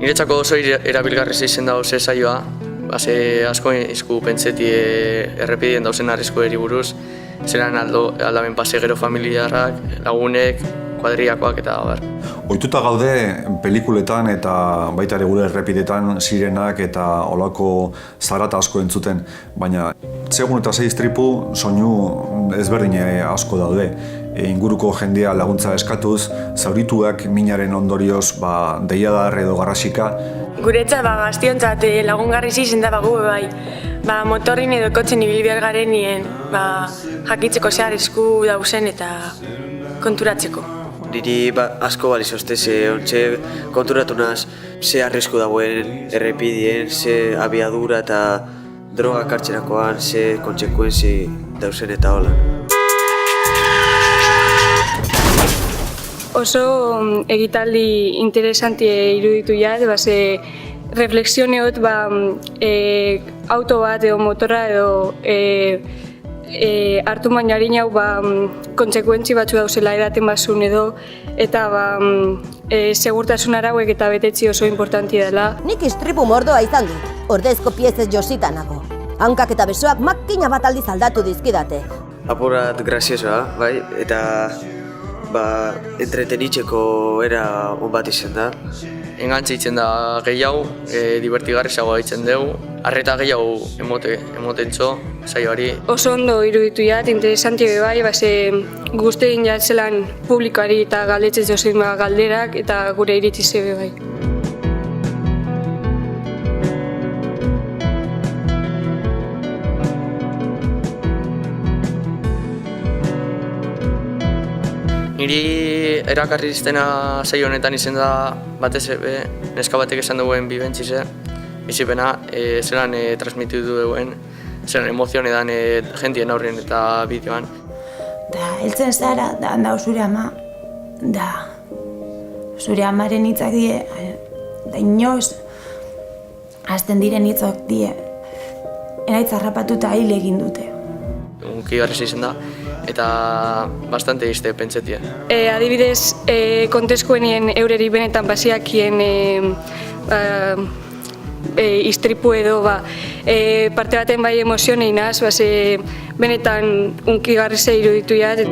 Niretzako oso erabilgarri zeizen dago ze saioa, base asko izku pentseti errepidien dauzen arriskueri buruz, zelan aldaben pase gero familiarrak, lagunek, kuadriakoak eta bar. Ohituta gaude pelikuletan eta baita ere gure errepidetan sirenak eta olako zarata asko entzuten, baina segun eta sei istripu soinu ezberdine asko daude. Inguruko jendea laguntza eskatuz, zaurituak minaren ondorioz deiadar edo garrasika. Guretzat gaztiontzat lagungarri izen da gu bai. Motorrin edo kotzen ibili behar garenien jakitzeko ze arrisku dauzen eta konturatzeko. Niri asko balizozte ontxe konturatu naz ze arrisku dagoen errepidien, ze abiadura eta droga kartxerakoan, ze kontsekuentzi dauzen eta hola. Oso egitaldi interesanti iruditu jat, reflexioneot auto bat edo motorra edo hartu bainarin hau kontsekuentzi batzu dauzela edaten bazun edo eta segurtasun arauek eta betetzi oso importanti dela. Nik istripu mordoa izan dut, ordezko piezez josita nago. Hankak eta besoak makina bat aldiz aldatu dizkidate. Apurat graziosoa, bai, eta entretenitzeko era on bat izan da. Engantzi itzen da gehiago, divertigarrizagoa itzen dugu, arreta gehiago emoten txo, saioari. Oso ondo iruditu jat, interesanti bai, guztein jatzelan publikoari eta galdetzen zozen galderak eta gure iritzi zebe bai. Niri erakarri iztena saio honetan izen da batez neska batek esan duen bibentzize, bizipena, zelan transmititu duen, zelan emozion edan jentien aurren eta bideoan. Da, heltzen zara, da handau zure ama, da zure amaren hitzak die, da inoz, hasten diren hitzok die, eraitz harrapatuta hil egin dute. Unkigarri izen da, eta bastante izte pentsetia. Adibidez, konteskuenien eureri benetan basiakien istripu edo parte baten bai emozionein az, benetan unkigarri iruditu jat.